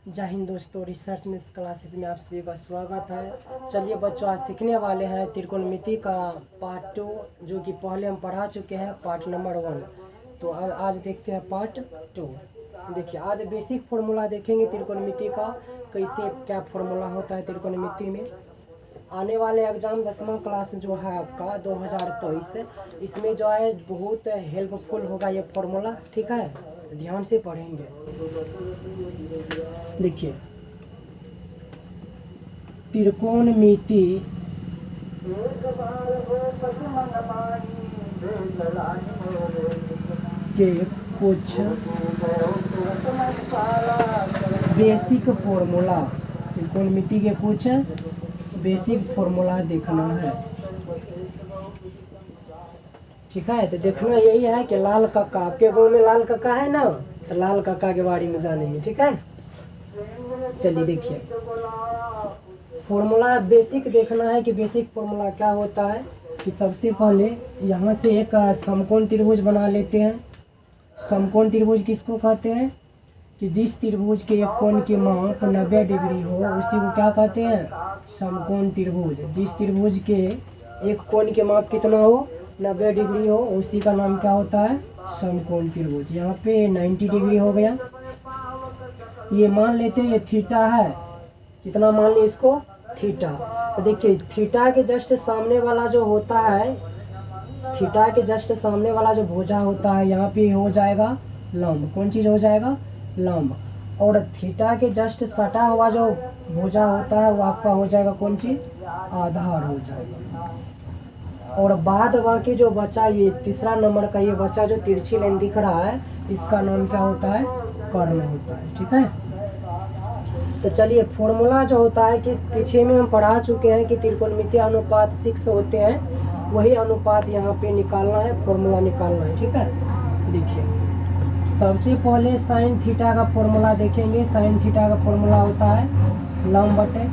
जय हिंद दोस्तों, research miss classes में आप सभी का स्वागत है। चलिए बच्चों, आज सीखने वाले हैं त्रिकोणमिति का पार्ट 2, जो कि पहले हम पढ़ा चुके हैं पार्ट नंबर 1। तो अब आज देखते हैं पार्ट 2। देखिए, आज बेसिक फॉर्मूला देखेंगे त्रिकोणमिति का, कैसे क्या फॉर्मूला होता है त्रिकोणमिति में। आने वाले एग्जाम 10वां क्लास जो है आपका 2023, इसमें जो है बहुत हेल्पफुल होगा ये फॉर्मूला। ठीक है, ध्यान से पढ़ेंगे। देखिए, त्रिकोणमिति के कुछ बेसिक फॉर्मूला, त्रिकोणमिति के कुछ बेसिक फॉर्मूला देखना है। ठीक है, तो देखना यही है कि लाल काका, आपके गाँव में लाल काका है ना, तो लाल काका के बारे में जानेंगे। ठीक है, चलिए देखिए, फॉर्मूला बेसिक देखना है कि बेसिक फॉर्मूला क्या होता है। कि सबसे पहले यहाँ से एक समकोण त्रिभुज बना लेते हैं। समकोण त्रिभुज किसको कहते हैं? कि जिस त्रिभुज के एक कोण की माप 90 डिग्री हो उसी को क्या कहते हैं? समकोण त्रिभुज। जिस त्रिभुज के एक कोण के माप कितना हो? 90 डिग्री हो, उसी का नाम क्या होता है? समकोण त्रिभुज। यहाँ पे 90 डिग्री हो गया। ये मान लेते हैं ये थीटा है। कितना मान लिया इसको? थीटा। तो देखिए, थीटा के जस्ट सामने वाला जो होता है, थीटा के जस्ट सामने वाला जो भुजा होता है, यहाँ पे हो जाएगा लंब। कौन चीज़ हो जाएगा? लंब। और थीटा के जस्ट सटा हुआ जो भुजा होता है वो आपका हो जाएगा कौन चीज़? आधार हो जाएगा। और बाद बाकी जो बचा, ये तीसरा नंबर का ये बचा जो तिरछी लाइन दिख रहा है, इसका नाम क्या होता है? कर्ण होता है। ठीक है, तो चलिए, फॉर्मूला जो होता है कि पीछे में हम पढ़ा चुके हैं कि त्रिकोणमितीय अनुपात 6 होते हैं, वही अनुपात यहाँ पे निकालना है, फॉर्मूला निकालना है। ठीक है, देखिए, सबसे पहले साइन थीटा का फॉर्मूला देखेंगे। साइन थीटा का फॉर्मूला होता है लंब बटे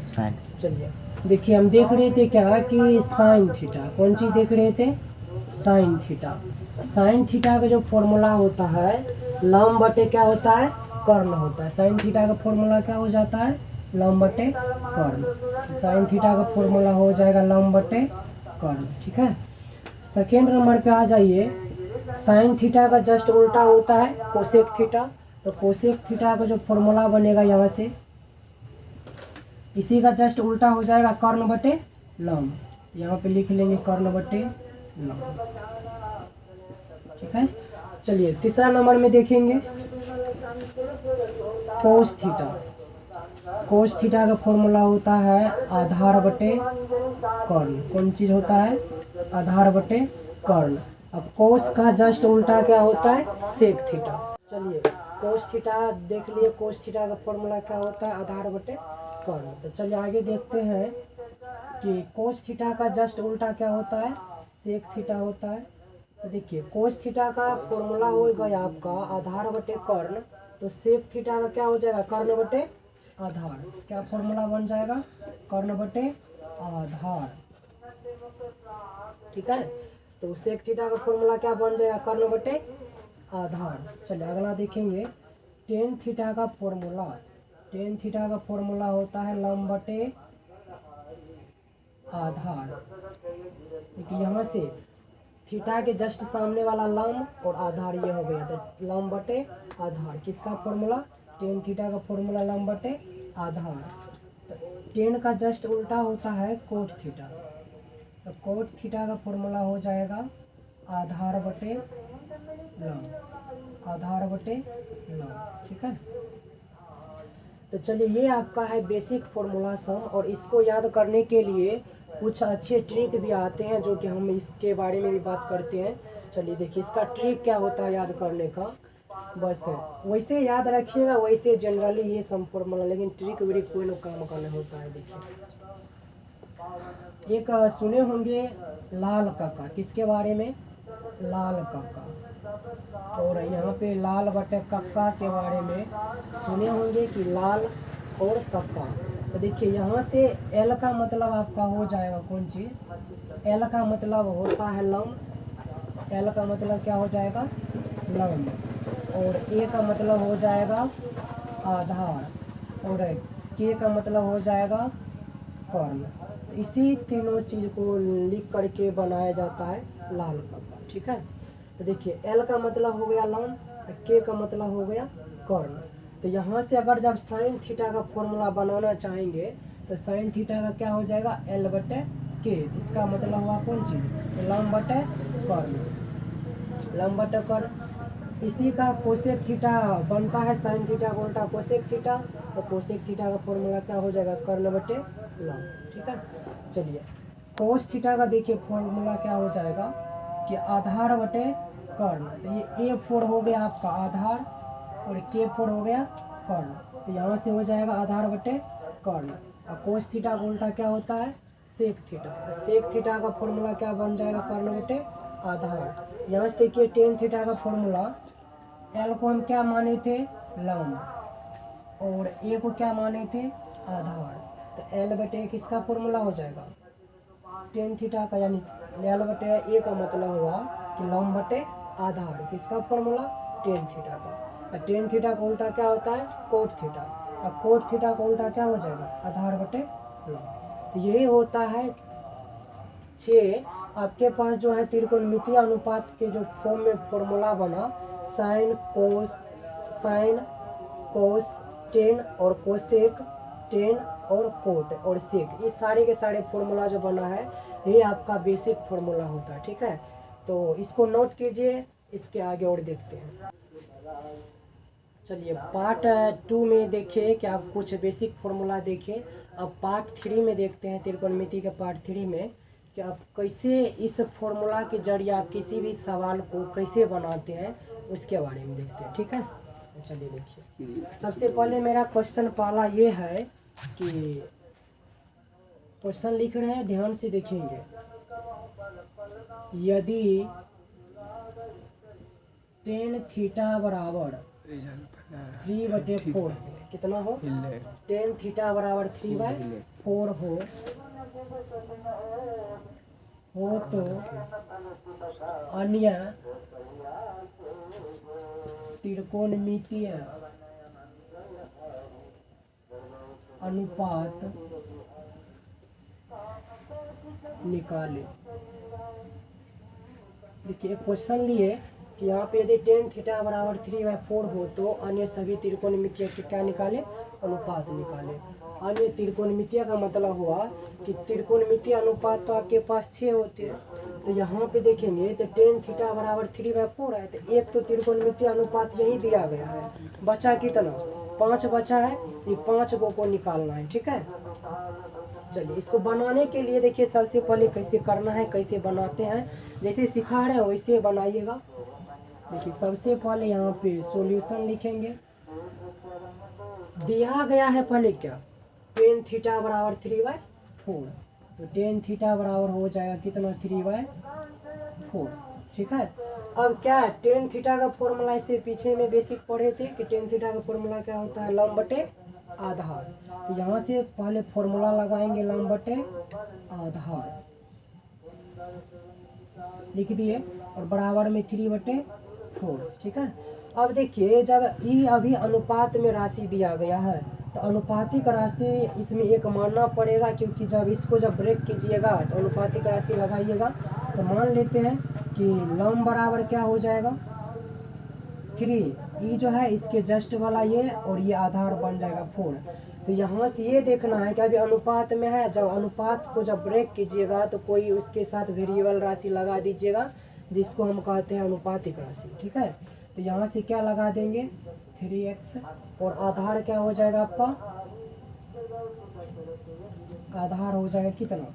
साइन। चलिए देखिए, हम देख रहे थे क्या कि साइन थीटा, कौन चीज़ देख रहे थे? Sine theta. साइन थीटा का जो फॉर्मूला होता है लंब बटे क्या होता है? कर्ण होता है। साइन थीटा का फॉर्मूला क्या हो जाता है? लंब बटे कर्ण। साइन थीटा का फॉर्मूला हो जाएगा लंब बटे कर्ण। ठीक है, सेकेंड नंबर पे आ जाइए। साइन थीटा का जस्ट उल्टा होता है कोसेक थीटा। तो कोसेक थीटा का जो फॉर्मूला बनेगा यहाँ से, इसी का जस्ट उल्टा हो जाएगा कर्ण बटे लंब। यहाँ पे लिख लेंगे कर्ण बटे लंब। ठीक है, चलिए तीसरा नंबर में देखेंगे कोस थीटा। कोस थीटा का फॉर्मूला होता है आधार बटे कर्ण। कौन चीज़ होता है? आधार बटे कर्ण। अब कोस का जस्ट उल्टा क्या होता है? Sec theta. चलिए, कोस थीटा देख लिए। कोस थीटा का फॉर्मूला क्या होता है? आधार बटे कर्ण। तो चलिए आगे देखते हैं कि कोस थीटा का जस्ट उल्टा क्या होता है? सेक थीटा होता है। तो देखिए, कोस थीटा का फॉर्मूला हो गया आपका आधार बटे कर्ण, तो सेक थीटा का क्या हो जाएगा? कर्ण बटे आधार। क्या फॉर्मूला बन जाएगा? कर्ण बटे आधार। ठीक है, तो सेक थीटा का फॉर्मूला क्या बन जाएगा? कर्ण बटे आधार। चलिए अगला देखेंगे टेन थीटा का फॉर्मूला। टेन थीटा का फॉर्मूला होता है लंब बटे आधार। देखिए, यहाँ से थीटा के जस्ट सामने वाला लंब और आधार ये हो गया, तो लंब बटे आधार। किसका फॉर्मूला? टेन थीटा का फॉर्मूला लंब बटे आधार। तो टेन का जस्ट उल्टा होता है कोट थीटा। तो कोट थीटा का फॉर्मूला हो जाएगा आधार बटे लंब। आधार बटे लंब। ठीक है, तो चलिए, ये आपका है बेसिक फॉर्मूला सम। और इसको याद करने के लिए कुछ अच्छे ट्रिक भी आते हैं, जो कि हम इसके बारे में भी बात करते हैं। चलिए देखिए, इसका ट्रिक क्या होता है याद करने का। बस वैसे याद रखिएगा, वैसे जनरली ये सम फॉर्मूला, लेकिन ट्रिक व्रिक कोई लोग काम करना होता है। देखिए, एक सुने होंगे लाल काका। किसके बारे में? लाल काका। और यहाँ पे लाल बटे कक्का के बारे में सुने होंगे कि लाल और कक्का। तो देखिए, यहाँ से एल का मतलब आपका हो जाएगा कौन चीज़? एल का मतलब होता है लंब। एल का मतलब क्या हो जाएगा? लंब। और ए का मतलब हो जाएगा आधार और के का मतलब हो जाएगा कर्ण। तो इसी तीनों चीज़ को लिख करके बनाया जाता है लाल कपड़ा। ठीक है, तो देखिए एल का मतलब हो गया लंब, के का मतलब हो गया कर्ण। तो यहाँ से अगर जब साइन थीटा का फॉर्मूला बनाना चाहेंगे तो साइन थीटा का क्या हो जाएगा एल बटे के। इसका मतलब हुआ कौन चीज़ लंब बटे कर्ण, लंब बटे कर्ण। इसी का कोसेक थीटा बनता है साइन थीटा का उल्टा कोसेक थीटा, तो कोसेक थीटा का फॉर्मूला क्या हो जाएगा कर्ण बटे लंब। ठीक है, चलिए कोस थीटा का देखिए फॉर्मूला क्या हो जाएगा कि आधार बटे कर्ण। तो ये A4 हो गया आपका आधार और K4 हो गया कर्ण। तो यहाँ से हो जाएगा आधार बटे कर्ण। और कोस थीटा का उल्टा क्या होता है सेक थीटा। तो सेक थीटा का फॉर्मूला क्या बन जाएगा कर्ण बटे आधार। यहाँ से देखिए टेन थीटा का फॉर्मूला एल को हम क्या माने थे लंब और ए को क्या माने थे आधार। तो एल बटे किसका फॉर्मूला हो जाएगा टेन थीटा का, यानी एल बटे ए का मतलब हुआ कि लंब बटे आधार। किसका फॉर्मूला टेन थीटा का। और टेन थीटा का उल्टा क्या होता है कोट थीटा, और कोट थीटा का उल्टा क्या हो जाएगा आधार बटे लंब। यही होता है 6। आपके पास जो है त्रिकोणमितीय अनुपात के जो फॉर्म में फॉर्मूला बना साइन कोस टेन और कोसेक टेन और कोट और सेक, ये सारे के सारे फॉर्मूला जो बना है ये आपका बेसिक फॉर्मूला होता है। ठीक है, तो इसको नोट कीजिए, इसके आगे और देखते हैं। चलिए पार्ट 2 में देखिए कि आप कुछ बेसिक फॉर्मूला देखें। अब पार्ट 3 में देखते हैं त्रिकोणमिति के पार्ट 3 में कि आप कैसे इस फॉर्मूला के जरिए आप किसी भी सवाल को कैसे बनाते हैं उसके बारे में देखते हैं। ठीक है, चलिए देखिए सबसे पहले मेरा क्वेश्चन पहला ये है कि क्वेश्चन लिख रहे हैं ध्यान से देखेंगे। यदि टेन थीटा बराबर 3/4 कितना हो टेन थीटा बराबर 3/4 हो तो अन्य त्रिकोणमितीय अनुपात निकाले। देखिए क्वेश्चन लिए कि यहाँ पे यदि टेन थीटा बराबर 3/4 हो तो अन्य सभी त्रिकोणमितीय के क्या निकाले अनुपात निकाले। अन्य त्रिकोणमितीय का मतलब हुआ कि त्रिकोणमितीय अनुपात तो आपके पास 6 होते हैं। तो यहाँ पे देखेंगे तो टेन थीटा बराबर 3/4 है, तो एक तो त्रिकोणमितीय अनुपात यही दिया गया है। बचा कितना 5 बचा है, ये 5 को निकालना है। ठीक है, चलिए इसको बनाने के लिए देखिए सबसे पहले कैसे करना है कैसे बनाते हैं जैसे सिखा रहे हैं वैसे बनाइएगा। देखिए सबसे पहले यहाँ पे सॉल्यूशन लिखेंगे। दिया गया है पहले क्या टेन थीटा बराबर 3/4, तो टेन थीटा बराबर हो जाएगा कितना 3/4। ठीक है, अब क्या है टेन थीटा का फॉर्मूला इससे पीछे में बेसिक पढ़े थे कि टेन थीटा का फॉर्मूला क्या होता है लंब बटे आधार। तो यहाँ से पहले फॉर्मूला लगाएंगे लंब बटे आधार लिख दिए और बराबर में 3/4। ठीक है, अब देखिए जब ई अभी अनुपात में राशि दिया गया है तो अनुपातिक राशि इसमें एक मानना पड़ेगा, क्योंकि जब इसको जब ब्रेक कीजिएगा तो अनुपातिक राशि लगाइएगा। तो मान लेते हैं कि लंब बराबर क्या हो जाएगा 3, ई जो है इसके जस्ट वाला ये और ये आधार बन जाएगा 4। तो यहाँ से ये देखना है कि अभी अनुपात में है, जब अनुपात को जब ब्रेक कीजिएगा तो कोई उसके साथ वेरिएबल राशि लगा दीजिएगा जिसको हम कहते हैं अनुपातिक राशि। ठीक है, तो यहाँ से क्या लगा देंगे 3x और आधार क्या हो जाएगा आपका आधार हो जाएगा कितना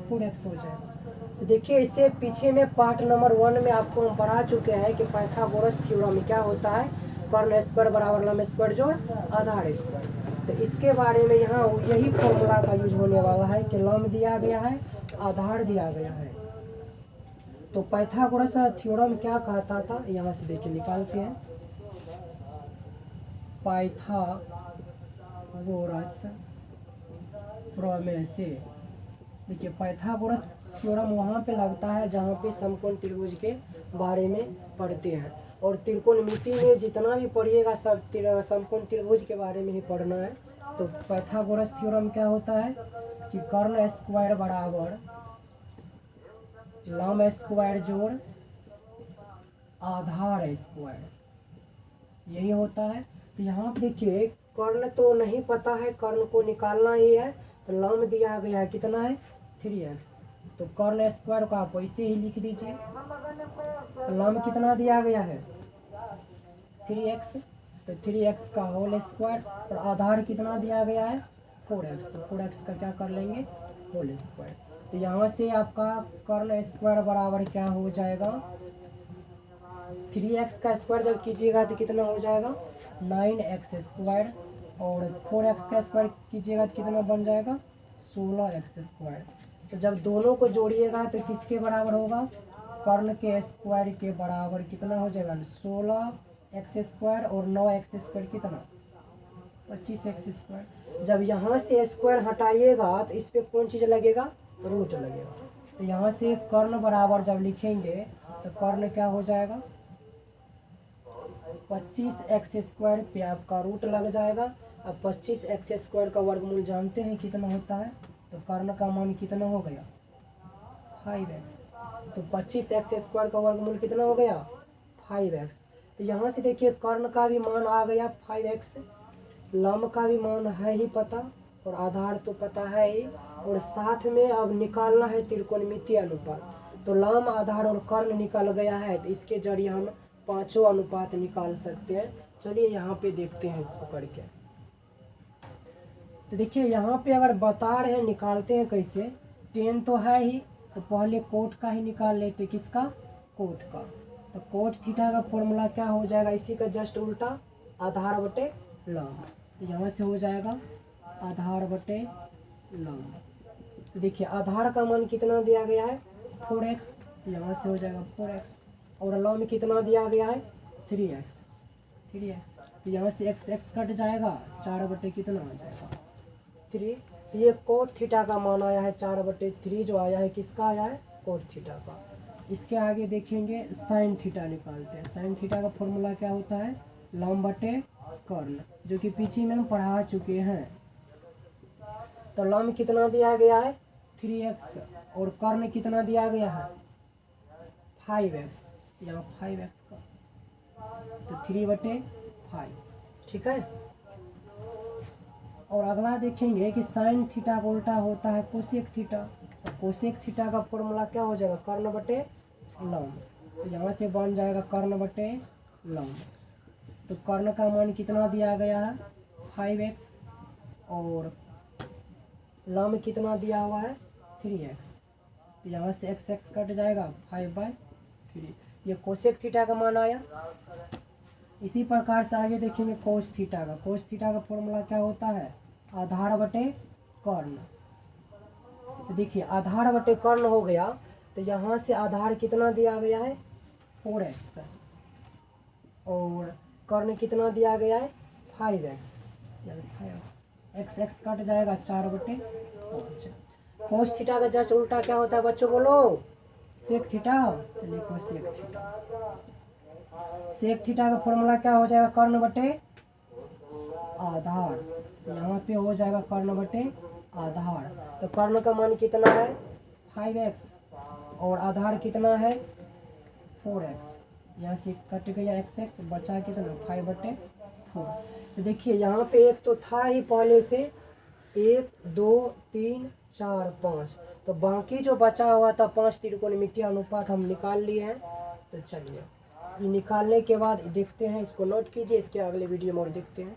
4x हो जाएगा। तो देखिए इससे पीछे में पार्ट नंबर 1 में आपको हम पढ़ा चुके हैं कि पाइथागोरस थ्योरम में क्या होता है कर्ण स्क्वायर बराबर लंब स्क्वायर जोड़ आधार स्क्वायर। तो इसके बारे में यहाँ यही फॉर्मूला का यूज होने वाला है कि लंब दिया गया है आधार दिया गया है। तो पाइथागोरस थ्योरम क्या कहता था यहाँ से देखिए निकालते हैं। पाइथागोरस प्रमेय से देखिए पाइथागोरस थ्योरम वहाँ पे लगता है जहाँ पे समकोण त्रिभुज के बारे में पढ़ते हैं। और त्रिकोणमिति में जितना भी पढ़िएगा सब समकोण त्रिभुज के बारे में ही पढ़ना है। तो पाइथागोरस थ्योरम क्या होता है कि कर्ण स्क्वायर बराबर लंब स्क्वायर जोड़ आधार स्क्वायर, यही होता है। तो यहाँ पे देखिए कर्ण तो नहीं पता है, कर्ण को निकालना ही है। तो लंब दिया गया है कितना है 3x, तो कर्ण स्क्वायर को आप वैसे ही लिख दीजिए। तो लंब कितना दिया गया है 3x, तो 3x का होल स्क्वायर, और आधार कितना दिया गया है 4x, तो 4x का क्या कर लेंगे होल स्क्वायर। तो यहाँ से आपका कर्ण स्क्वायर बराबर क्या हो जाएगा 3x का स्क्वायर जब कीजिएगा तो कितना हो जाएगा 9x स्क्वायर, और 4x का स्क्वायर कीजिएगा तो कितना बन जाएगा 16x स्क्वायर। तो जब दोनों को जोड़िएगा तो किसके बराबर होगा कर्ण के स्क्वायर के बराबर कितना हो जाएगा 16x स्क्वायर, और 9x स्क्वायर कितना 25x स्क्वायर। जब यहाँ से स्क्वायर हटाइएगा तो इस पर कौन चीज़ लगेगा रूट लगेगा। तो यहाँ से कर्ण बराबर जब लिखेंगे तो कर्ण क्या हो जाएगा 25x स्क्वायर पे आपका रूट लग जाएगा। अब 25x स्क्वायर का वर्गमूल जानते हैं कितना होता है, तो कर्ण का मान कितना हो गया 5x। तो 25x स्क्वायर का वर्गमूल कितना हो गया 5x। तो यहाँ से देखिए कर्ण का भी मान आ गया 5x, लंब का भी मान है ही पता, और आधार तो पता है ही, और साथ में अब निकालना है त्रिकोणमितीय अनुपात। तो लंब आधार और कर्ण निकल गया है, तो इसके जरिए हम पांचों अनुपात निकाल सकते हैं। चलिए यहाँ पे देखते हैं इसको करके। तो देखिए यहाँ पे अगर बता रहे हैं निकालते हैं कैसे, 10 तो है ही, तो पहले कोट का ही निकाल लेते, किसका कोट का। तो कोट थीटा का फॉर्मूला क्या हो जाएगा इसी का जस्ट उल्टा आधार बटे लंब। तो यहाँ से हो जाएगा आधार बटे लंब। तो देखिए आधार का मान कितना दिया गया है 4x, यहाँ से हो जाएगा 4x, और लंब कितना दिया गया है 3x। तो यहाँ से x कट जाएगा 4 बटे कितना आ जाएगा 3। ये कोट थीटा का मान आया है 4/3, जो आया है किसका आया है कोट थीटा का। इसके आगे देखेंगे साइन थीटा निकालते हैं। साइन थीटा का फॉर्मूला क्या होता है लंब बटे कर्ण, जो कि पीछे में हम पढ़ा चुके हैं। तो लंब कितना दिया गया है 3x, और कर्ण कितना दिया गया है 5x, यहाँ 5x का, तो 3/5, ठीक है। और अगला देखेंगे कि साइन थीटा का उल्टा होता है कोसेक थीटा। तो कोसेक थीटा का फॉर्मूला क्या हो जाएगा कर्ण बटे लंब। तो यहाँ से बन जाएगा कर्ण बटे लंब। तो कर्ण का मान कितना दिया गया है 5x, और लंब कितना दिया हुआ है 3x। तो यहाँ से x कट जाएगा 5/3, ये कोसेक थीटा का मान आया। इसी प्रकार से आगे देखेंगे कोस थीटा का। कोस थीटा का फॉर्मूला क्या होता है आधार बटे कर्ण। तो देखिए आधार बटे कर्ण हो गया, तो यहाँ से आधार कितना दिया गया है 4x, और कर्ण कितना दिया गया है 5x, x कट जाएगा 4/5। कोस थीटा का जस्ट उल्टा क्या होता है बच्चों बोलो सेक थीटा। चलिए सेक थीटा, सेक थीटा का फॉर्मूला क्या हो जाएगा कर्ण बटे आधार। यहाँ पे हो जाएगा कर्ण बटे आधार। तो कर्ण का मान कितना है 5x, और आधार कितना है 4x। यहाँ से कट गया x, बचा कितना 5/4। तो देखिए यहाँ पे एक तो था ही पहले से 1 2 3 4 5, तो बाकी जो बचा हुआ था 5 त्रिकोणमितीय अनुपात हम निकाल लिए हैं। तो चलिए निकालने के बाद देखते हैं, इसको नोट कीजिए, इसके अगले वीडियो में और देखते हैं।